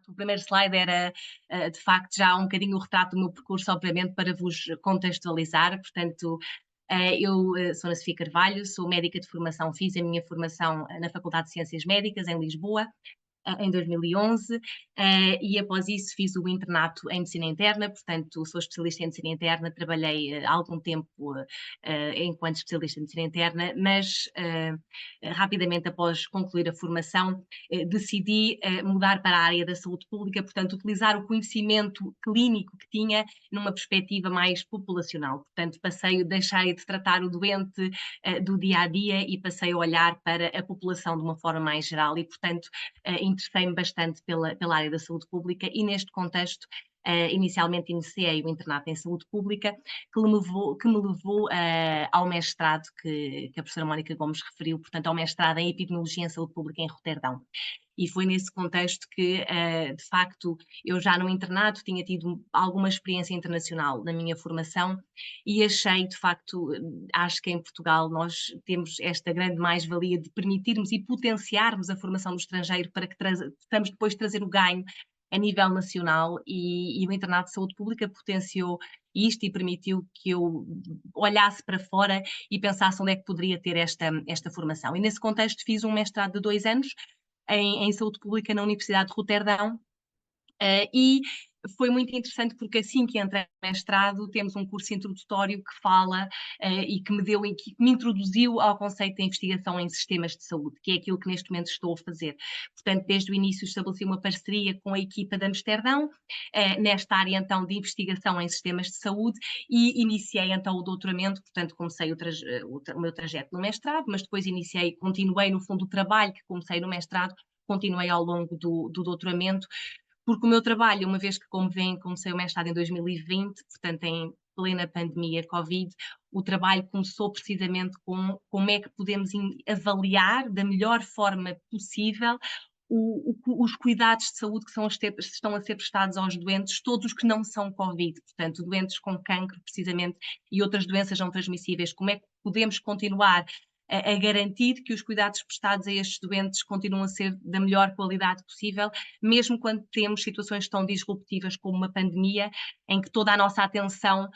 o primeiro slide era, de facto, já um bocadinho o retrato do meu percurso, obviamente, para vos contextualizar. Portanto, eu sou Ana Sofia Carvalho, sou médica de formação, fiz a minha formação na Faculdade de Ciências Médicas, em Lisboa, em 2011, e após isso fiz o internato em medicina interna. Portanto, sou especialista em medicina interna, trabalhei algum tempo enquanto especialista em medicina interna, mas rapidamente após concluir a formação decidi mudar para a área da saúde pública, portanto utilizar o conhecimento clínico que tinha numa perspectiva mais populacional. Portanto, deixei de tratar o doente do dia a dia e passei a olhar para a população de uma forma mais geral e, portanto, interessei-me bastante pela área da saúde pública e neste contexto inicialmente iniciei o internato em saúde pública, que me levou ao mestrado que a professora Mónica Gomes referiu, portanto ao mestrado em Epidemiologia em Saúde Pública em Roterdão. E foi nesse contexto que, de facto, eu já no internato tinha tido alguma experiência internacional na minha formação e achei, de facto, acho que em Portugal nós temos esta grande mais-valia de permitirmos e potenciarmos a formação do estrangeiro para que possamos depois trazer o ganho a nível nacional e o internato de saúde pública potenciou isto e permitiu que eu olhasse para fora e pensasse onde é que poderia ter esta formação. E nesse contexto fiz um mestrado de 2 anos em saúde pública na Universidade de Roterdão, e foi muito interessante porque assim que entrei no mestrado temos um curso introdutório que fala e que me introduziu ao conceito de investigação em sistemas de saúde, que é aquilo que neste momento estou a fazer. Portanto, desde o início estabeleci uma parceria com a equipa de Amsterdão, nesta área então de investigação em sistemas de saúde e iniciei então o doutoramento. Portanto, comecei o meu trajeto no mestrado, mas depois continuei no fundo o trabalho que comecei no mestrado, continuei ao longo do doutoramento, porque o meu trabalho, uma vez que, como veem, comecei o mestrado em 2020, portanto em plena pandemia Covid, o trabalho começou precisamente com como é que podemos avaliar da melhor forma possível os cuidados de saúde que estão a ser prestados aos doentes, todos os que não são Covid, portanto, doentes com cancro, precisamente, e outras doenças não transmissíveis. Como é que podemos continuar a garantir que os cuidados prestados a estes doentes continuam a ser da melhor qualidade possível, mesmo quando temos situações tão disruptivas como uma pandemia, em que toda a nossa atenção,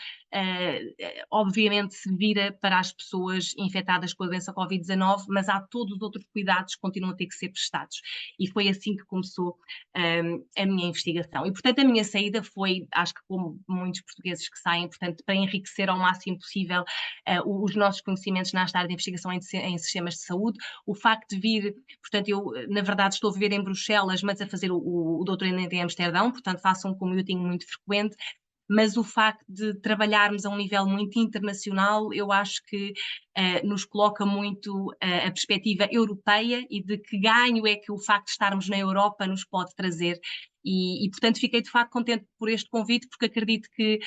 obviamente, se vira para as pessoas infectadas com a doença Covid-19, mas há todos os outros cuidados que continuam a ter que ser prestados. E foi assim que começou a minha investigação. E, portanto, a minha saída foi, acho que como muitos portugueses que saem, portanto, para enriquecer ao máximo possível os nossos conhecimentos nesta área de investigação em sistemas de saúde. O facto de vir, portanto, eu na verdade estou a viver em Bruxelas, mas a fazer o doutoramento em Amsterdão, portanto faço um commuting muito frequente, mas o facto de trabalharmos a um nível muito internacional, eu acho que nos coloca muito a perspectiva europeia e de que ganho é que o facto de estarmos na Europa nos pode trazer. E portanto, fiquei de facto contente por este convite, porque acredito que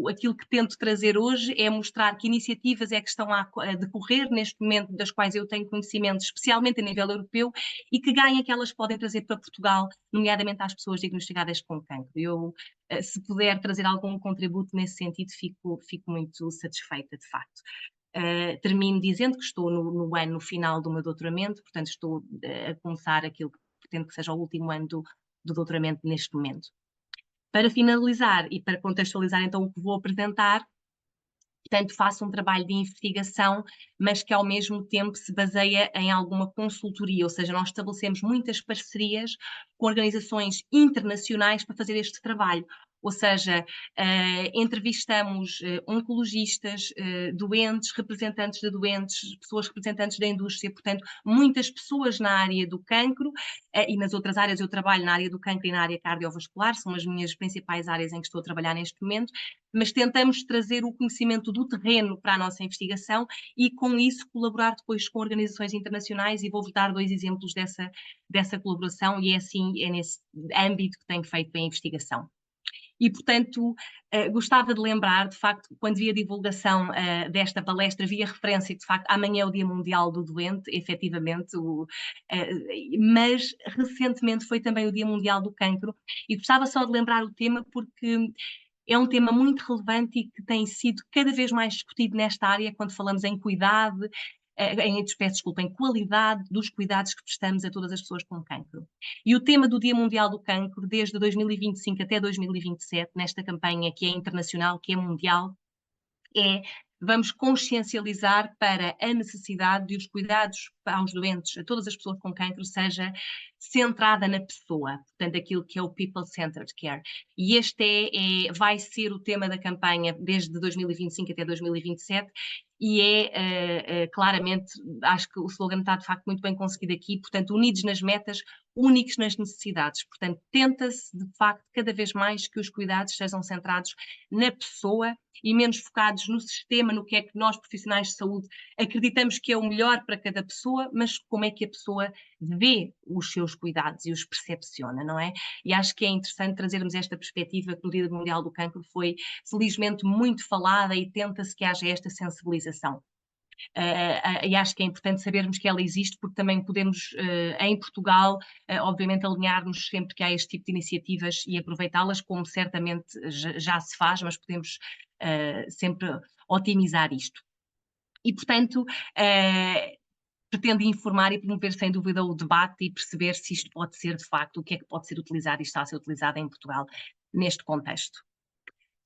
aquilo que tento trazer hoje é mostrar que iniciativas é que estão a decorrer neste momento, das quais eu tenho conhecimento, especialmente a nível europeu, e que ganho é que elas podem trazer para Portugal, nomeadamente às pessoas diagnosticadas com cancro. Eu, se puder trazer algum contributo nesse sentido, fico muito satisfeita, de facto. Termino dizendo que estou no ano final do meu doutoramento, portanto estou a começar aquilo que pretendo que seja o último ano do doutoramento neste momento. Para finalizar e para contextualizar então o que vou apresentar, portanto faço um trabalho de investigação, mas que ao mesmo tempo se baseia em alguma consultoria, ou seja, nós estabelecemos muitas parcerias com organizações internacionais para fazer este trabalho. Ou seja, entrevistamos oncologistas, doentes, representantes de doentes, pessoas representantes da indústria, portanto, muitas pessoas na área do cancro e nas outras áreas. Eu trabalho na área do cancro e na área cardiovascular, são as minhas principais áreas em que estou a trabalhar neste momento, mas tentamos trazer o conhecimento do terreno para a nossa investigação e, com isso, colaborar depois com organizações internacionais, e vou-vos dar 2 exemplos dessa colaboração, e é nesse âmbito que tenho feito a investigação. E, portanto, gostava de lembrar, de facto, quando vi a divulgação desta palestra, vi a referência que, de facto, amanhã é o Dia Mundial do Doente, efetivamente, mas recentemente foi também o Dia Mundial do Cancro, e gostava só de lembrar o tema porque é um tema muito relevante e que tem sido cada vez mais discutido nesta área quando falamos em cuidado, peço desculpa, em qualidade dos cuidados que prestamos a todas as pessoas com cancro. E o tema do Dia Mundial do Cancro, desde 2025 até 2027, nesta campanha que é internacional, que é mundial, vamos consciencializar para a necessidade de os cuidados aos doentes, a todas as pessoas com cancro, seja centrada na pessoa, portanto, aquilo que é o People-Centered Care. E este vai ser o tema da campanha desde 2025 até 2027, e claramente, acho que o slogan está de facto muito bem conseguido aqui, portanto, unidos nas metas, únicos nas necessidades. Portanto, tenta-se de facto cada vez mais que os cuidados sejam centrados na pessoa e menos focados no sistema, no que é que nós, profissionais de saúde, acreditamos que é o melhor para cada pessoa, mas como é que a pessoa vê os seus cuidados e os percepciona, não é? E acho que é interessante trazermos esta perspectiva que no Dia Mundial do Cancro foi, felizmente, muito falada e tenta-se que haja esta sensibilização. E acho que é importante sabermos que ela existe, porque também podemos, em Portugal, obviamente, alinhar-nos sempre que há este tipo de iniciativas e aproveitá-las, como certamente já se faz, mas podemos sempre otimizar isto. E, portanto, pretende informar e promover, sem dúvida, o debate e perceber se isto pode ser, de facto, o que é que pode ser utilizado e está a ser utilizado em Portugal neste contexto.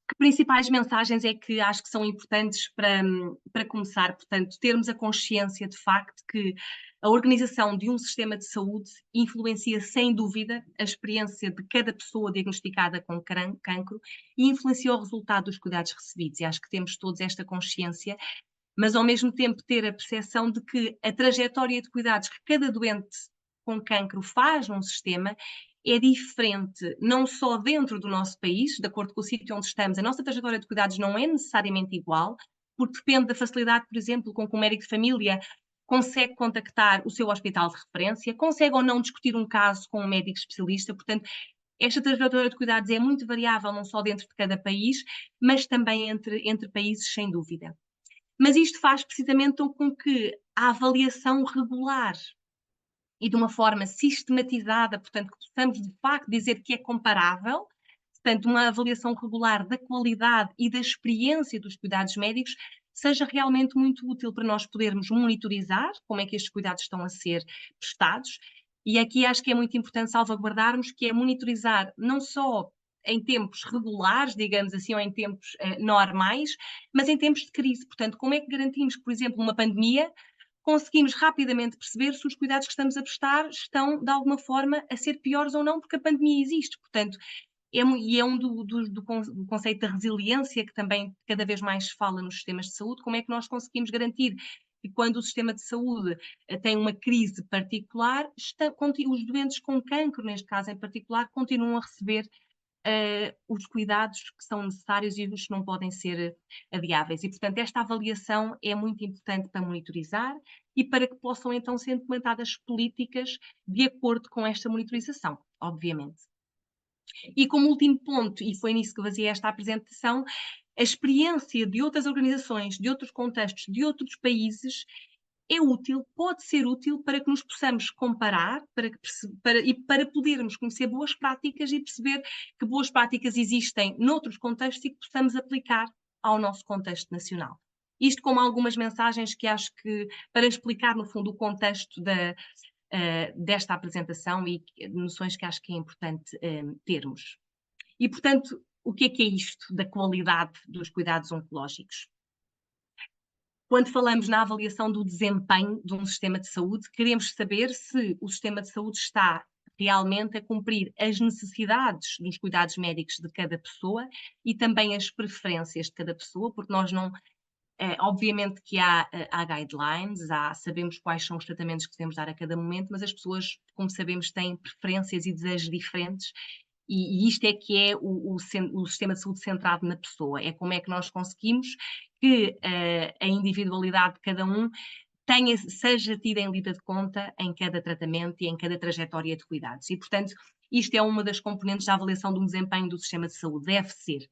Que principais mensagens é que acho que são importantes para começar? Portanto, termos a consciência de facto que a organização de um sistema de saúde influencia sem dúvida a experiência de cada pessoa diagnosticada com cancro e influencia o resultado dos cuidados recebidos. E acho que temos todos esta consciência, mas ao mesmo tempo ter a percepção de que a trajetória de cuidados que cada doente com cancro faz num sistema é diferente, não só dentro do nosso país, de acordo com o sítio onde estamos, a nossa trajetória de cuidados não é necessariamente igual, porque depende da facilidade, por exemplo, com que um médico de família consegue contactar o seu hospital de referência, consegue ou não discutir um caso com um médico especialista, portanto, esta trajetória de cuidados é muito variável, não só dentro de cada país, mas também entre países, sem dúvida. Mas isto faz precisamente com que a avaliação regular e de uma forma sistematizada, portanto, que possamos de facto dizer que é comparável, portanto, uma avaliação regular da qualidade e da experiência dos cuidados médicos, seja realmente muito útil para nós podermos monitorizar como é que estes cuidados estão a ser prestados. E aqui acho que é muito importante salvaguardarmos que é monitorizar não só em tempos regulares, digamos assim, ou em tempos normais, mas em tempos de crise. Portanto, como é que garantimos que, por exemplo, uma pandemia, conseguimos rapidamente perceber se os cuidados que estamos a prestar estão, de alguma forma, a ser piores ou não, porque a pandemia existe. Portanto, é um do conceito da resiliência que também cada vez mais se fala nos sistemas de saúde, como é que nós conseguimos garantir que quando o sistema de saúde tem uma crise particular, os doentes com cancro, neste caso em particular, continuam a receber os cuidados que são necessários e os que não podem ser adiáveis. E, portanto, esta avaliação é muito importante para monitorizar e para que possam, então, ser implementadas políticas de acordo com esta monitorização, obviamente. E como último ponto, e foi nisso que baseei esta apresentação, a experiência de outras organizações, de outros contextos, de outros países é útil, pode ser útil para que nos possamos comparar e para podermos conhecer boas práticas e perceber que boas práticas existem noutros contextos e que possamos aplicar ao nosso contexto nacional. Isto como algumas mensagens que acho que, para explicar no fundo o contexto desta apresentação e noções que acho que é importante termos. E, portanto, o que é isto da qualidade dos cuidados oncológicos? Quando falamos na avaliação do desempenho de um sistema de saúde, queremos saber se o sistema de saúde está realmente a cumprir as necessidades dos cuidados médicos de cada pessoa e também as preferências de cada pessoa, porque nós não... obviamente que há guidelines, sabemos quais são os tratamentos que devemos dar a cada momento, mas as pessoas, como sabemos, têm preferências e desejos diferentes. E isto é que é o sistema de saúde centrado na pessoa. É como é que nós conseguimos que a individualidade de cada um seja tida em lida de conta em cada tratamento e em cada trajetória de cuidados. E, portanto, isto é uma das componentes da avaliação do desempenho do sistema de saúde. Deve ser.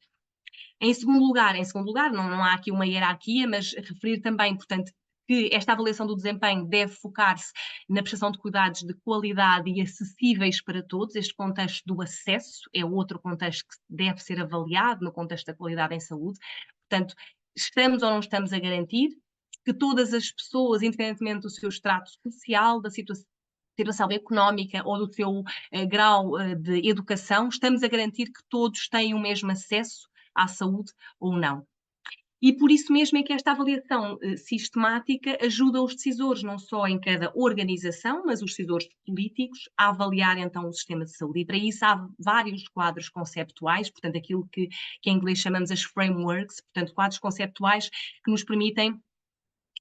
Em segundo lugar, não há aqui uma hierarquia, mas referir também, portanto, que esta avaliação do desempenho deve focar-se na prestação de cuidados de qualidade e acessíveis para todos. Este contexto do acesso é outro contexto que deve ser avaliado no contexto da qualidade em saúde. Portanto, estamos ou não estamos a garantir que todas as pessoas, independentemente do seu extrato social, da situação económica ou do seu grau de educação, estamos a garantir que todos têm o mesmo acesso à saúde ou não. E por isso mesmo é que esta avaliação sistemática ajuda os decisores, não só em cada organização, mas os decisores políticos, a avaliar então o sistema de saúde. E para isso há vários quadros conceptuais, portanto, aquilo que em inglês chamamos as frameworks, portanto, quadros conceptuais que nos permitem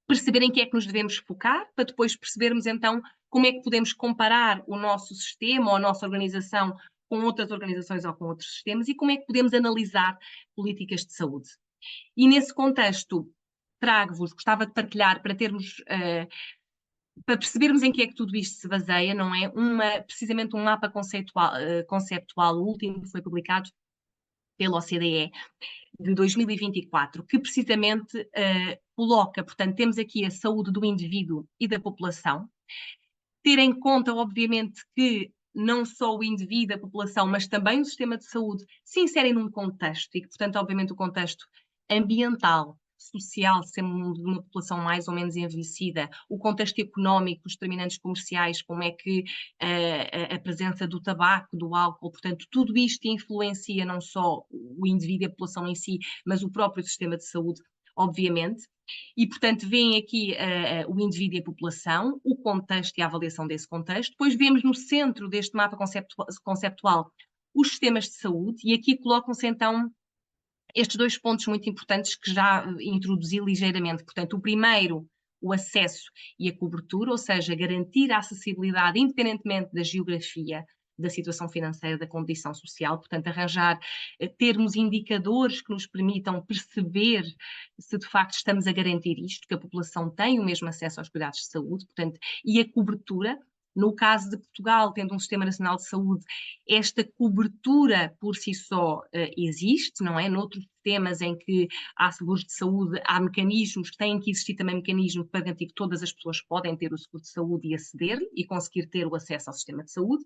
perceber em que é que nos devemos focar, para depois percebermos então como é que podemos comparar o nosso sistema ou a nossa organização com outras organizações ou com outros sistemas e como é que podemos analisar políticas de saúde. E nesse contexto, gostava de partilhar para termos, para percebermos em que é que tudo isto se baseia, não é? Precisamente um mapa conceptual, o último que foi publicado pela OCDE, de 2024, que precisamente coloca, portanto, temos aqui a saúde do indivíduo e da população, ter em conta, obviamente, que não só o indivíduo, a população, mas também o sistema de saúde se inserem num contexto e que, portanto, obviamente, o contexto ambiental, social, sendo de uma população mais ou menos envelhecida, o contexto económico, os determinantes comerciais, como é que a presença do tabaco, do álcool, portanto, tudo isto influencia não só o indivíduo e a população em si, mas o próprio sistema de saúde, obviamente. E, portanto, vem aqui o indivíduo e a população, o contexto e a avaliação desse contexto. Depois vemos no centro deste mapa conceptual os sistemas de saúde, e aqui colocam-se então estes dois pontos muito importantes que já introduzi ligeiramente. Portanto, o primeiro, o acesso e a cobertura, ou seja, garantir a acessibilidade independentemente da geografia, da situação financeira, da condição social, portanto, termos indicadores que nos permitam perceber se de facto estamos a garantir isto, que a população tem o mesmo acesso aos cuidados de saúde, portanto, e a cobertura. No caso de Portugal, tendo um Sistema Nacional de Saúde, esta cobertura por si só existe, não é? Noutros sistemas em que há seguros de saúde, há mecanismos, têm que existir também mecanismos para garantir que todas as pessoas podem ter o seguro de saúde e aceder e conseguir ter o acesso ao sistema de saúde.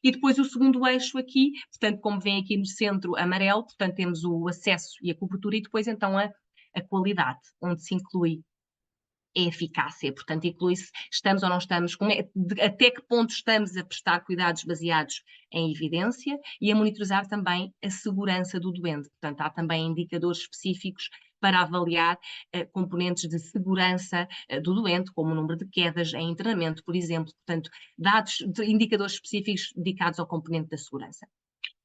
E depois o segundo eixo aqui, portanto, como vem aqui no centro amarelo, portanto, temos o acesso e a cobertura e depois então a qualidade, onde se inclui a eficácia, portanto, inclui-se estamos ou não estamos, até que ponto estamos a prestar cuidados baseados em evidência e a monitorizar também a segurança do doente. Portanto, há também indicadores específicos para avaliar componentes de segurança do doente, como o número de quedas em internamento, por exemplo. Portanto, indicadores específicos dedicados ao componente da segurança.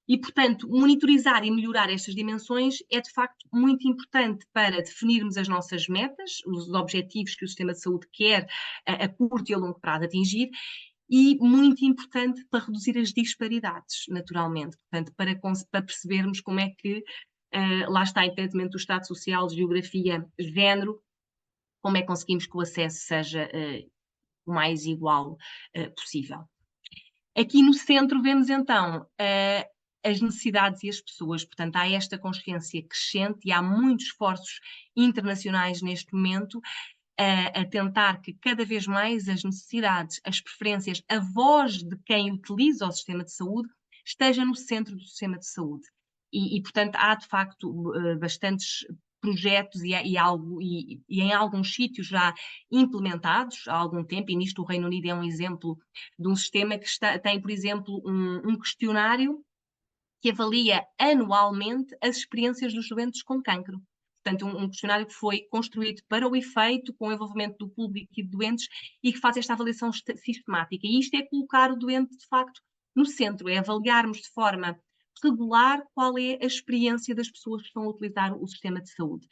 E, portanto, monitorizar e melhorar estas dimensões é, de facto, muito importante para definirmos as nossas metas, os objetivos que o sistema de saúde quer a curto e a longo prazo atingir, e muito importante para reduzir as disparidades, naturalmente. Portanto, para percebermos como é que, lá está, independentemente do estado social, geografia, género, como é que conseguimos que o acesso seja o mais igual possível. Aqui no centro vemos, então, as necessidades e as pessoas. Portanto, há esta consciência crescente e há muitos esforços internacionais neste momento a tentar que cada vez mais as necessidades, as preferências, a voz de quem utiliza o sistema de saúde esteja no centro do sistema de saúde. E portanto, há de facto bastantes projetos e em alguns sítios já implementados há algum tempo, e nisto o Reino Unido é um exemplo de um sistema que tem, por exemplo, um questionário que avalia anualmente as experiências dos doentes com cancro. Portanto, um questionário que foi construído para o efeito, com o envolvimento do público e de doentes, e que faz esta avaliação sistemática. E isto é colocar o doente, de facto, no centro, é avaliarmos de forma regular qual é a experiência das pessoas que estão a utilizar o sistema de saúde.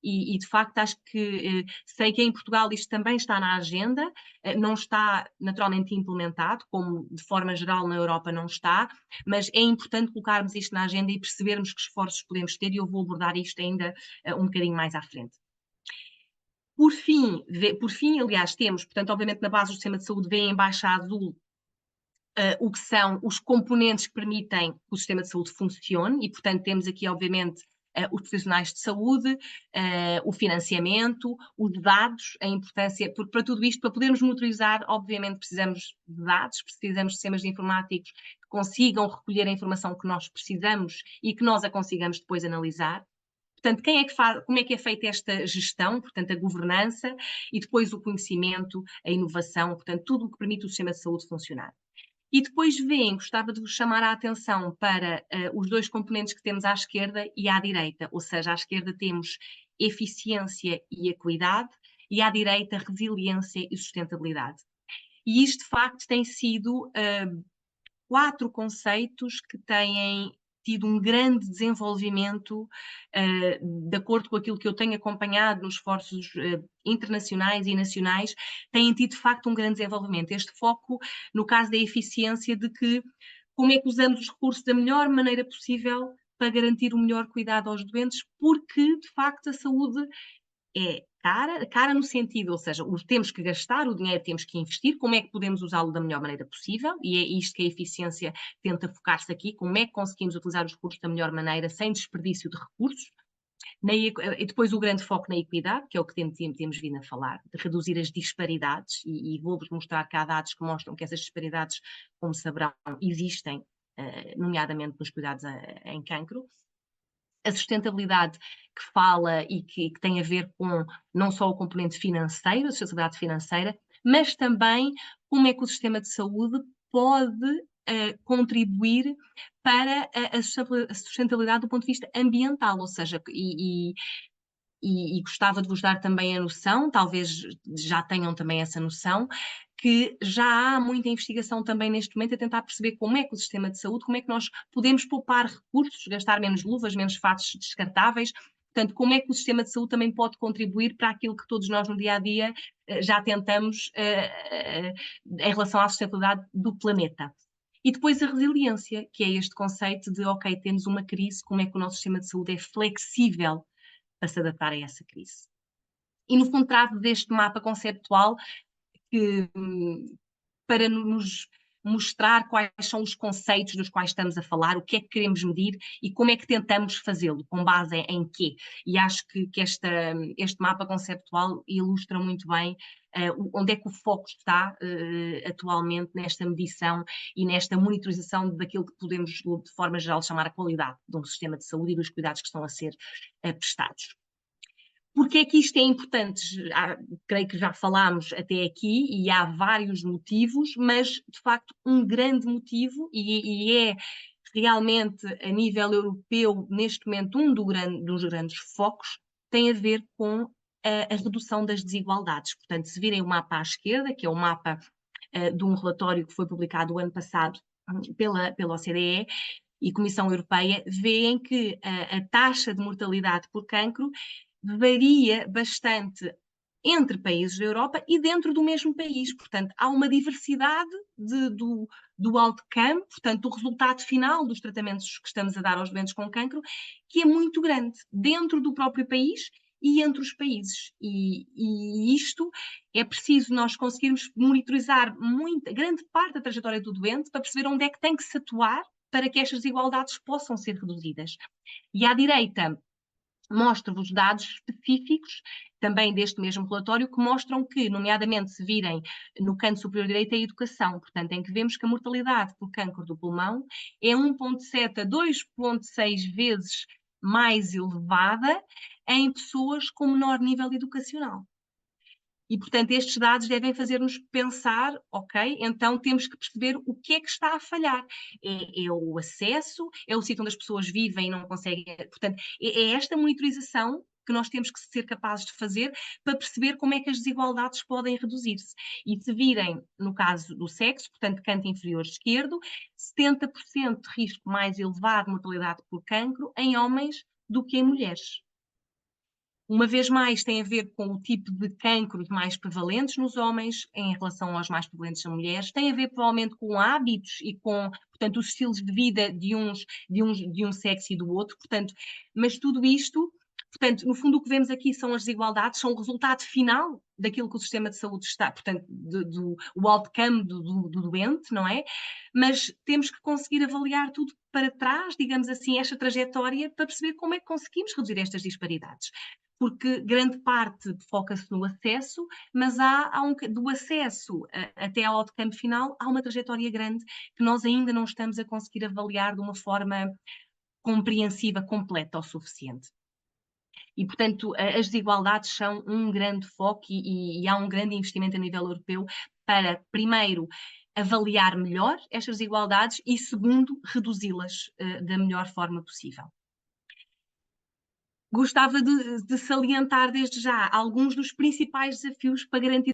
E de facto, acho que sei que em Portugal isto também está na agenda, não está naturalmente implementado, como de forma geral na Europa não está, mas é importante colocarmos isto na agenda e percebermos que esforços podemos ter, e eu vou abordar isto ainda um bocadinho mais à frente. Por fim, aliás, temos, portanto, obviamente na base do sistema de saúde vem em baixa azul o que são os componentes que permitem que o sistema de saúde funcione, e portanto temos aqui, obviamente, os profissionais de saúde, o financiamento, os dados, a importância, porque para tudo isto, para podermos monitorizar, obviamente precisamos de dados, precisamos de sistemas informáticos que consigam recolher a informação que nós precisamos e que nós a consigamos depois analisar. Portanto, quem é que faz, como é que é feita esta gestão, portanto, a governança e depois o conhecimento, a inovação, portanto, tudo o que permite o sistema de saúde funcionar. E depois veem, gostava de vos chamar a atenção para os dois componentes que temos à esquerda e à direita, ou seja, à esquerda temos eficiência e equidade, e à direita resiliência e sustentabilidade. E isto, de facto, tem sido 4 conceitos que têm tido um grande desenvolvimento, de acordo com aquilo que eu tenho acompanhado nos esforços internacionais e nacionais, têm tido de facto um grande desenvolvimento. Este foco, no caso da eficiência, de que como é que usamos os recursos da melhor maneira possível para garantir o melhor cuidado aos doentes, porque de facto a saúde é cara no sentido, ou seja, temos que gastar o dinheiro, temos que investir, como é que podemos usá-lo da melhor maneira possível, e é isto que a eficiência tenta focar-se aqui, como é que conseguimos utilizar os recursos da melhor maneira, sem desperdício de recursos, e depois o grande foco na equidade, que é o que temos vindo a falar, de reduzir as disparidades, e vou-vos mostrar que há dados que mostram que essas disparidades, como saberão, existem, nomeadamente nos cuidados em cancro, a sustentabilidade que fala e que tem a ver com não só o componente financeiro, a sustentabilidade financeira, mas também como é que o sistema de saúde pode contribuir para a sustentabilidade do ponto de vista ambiental, ou seja, e gostava de vos dar também a noção, talvez já tenham também essa noção, que já há muita investigação também neste momento a tentar perceber como é que o sistema de saúde, como é que nós podemos poupar recursos, gastar menos luvas, menos fatos descartáveis, portanto, como é que o sistema de saúde também pode contribuir para aquilo que todos nós no dia a dia já tentamos em relação à sustentabilidade do planeta. E depois a resiliência, que é este conceito de, ok, temos uma crise, como é que o nosso sistema de saúde é flexível para se adaptar a essa crise. E no fundo trata deste mapa conceptual que, para nos mostrar quais são os conceitos dos quais estamos a falar, o que é que queremos medir e como é que tentamos fazê-lo, com base em quê. E acho que este mapa conceptual ilustra muito bem onde é que o foco está atualmente nesta medição e nesta monitorização daquilo que podemos, de forma geral, chamar a qualidade de um sistema de saúde e dos cuidados que estão a ser prestados. Porque é que isto é importante? Creio que já falámos até aqui e há vários motivos, mas de facto um grande motivo, e é realmente a nível europeu, neste momento, dos grandes focos, tem a ver com a redução das desigualdades. Portanto, se virem o mapa à esquerda, que é o mapa de um relatório que foi publicado o ano passado pela OCDE e Comissão Europeia, veem que a taxa de mortalidade por cancro varia bastante entre países da Europa e dentro do mesmo país. Portanto, há uma diversidade do outcome, portanto, do resultado final dos tratamentos que estamos a dar aos doentes com cancro, que é muito grande, dentro do próprio país e entre os países. E isto é preciso nós conseguirmos monitorizar grande parte da trajetória do doente para perceber onde é que tem que se atuar para que estas desigualdades possam ser reduzidas. E à direita, mostro-vos dados específicos, também deste mesmo relatório, que mostram que, nomeadamente, se virem no canto superior direito, a educação, portanto, em que vemos que a mortalidade por cancro do pulmão é 1,7 a 2,6 vezes mais elevada em pessoas com menor nível educacional. E, portanto, estes dados devem fazer-nos pensar, ok, então temos que perceber o que é que está a falhar. É o acesso, é o sítio onde as pessoas vivem e não conseguem. Portanto, é esta monitorização que nós temos que ser capazes de fazer para perceber como é que as desigualdades podem reduzir-se. E se virem, no caso do sexo, portanto, canto inferior esquerdo, 70% de risco mais elevado de mortalidade por cancro em homens do que em mulheres. Uma vez mais, tem a ver com o tipo de cancros mais prevalentes nos homens em relação aos mais prevalentes nas mulheres, tem a ver provavelmente com hábitos e com, portanto, os estilos de vida de um sexo e do outro, portanto, mas tudo isto, portanto, no fundo o que vemos aqui são as desigualdades, são o resultado final daquilo que o sistema de saúde está, portanto, o outcome do doente, não é? Mas temos que conseguir avaliar tudo para trás, digamos assim, esta trajetória, para perceber como é que conseguimos reduzir estas disparidades, porque grande parte foca-se no acesso, mas do acesso até ao outcome final, há uma trajetória grande que nós ainda não estamos a conseguir avaliar de uma forma compreensiva, completa o suficiente. E, portanto, as desigualdades são um grande foco e há um grande investimento a nível europeu para, primeiro, avaliar melhor estas desigualdades e, segundo, reduzi-las da melhor forma possível. Gostava de salientar desde já alguns dos principais desafios para garantir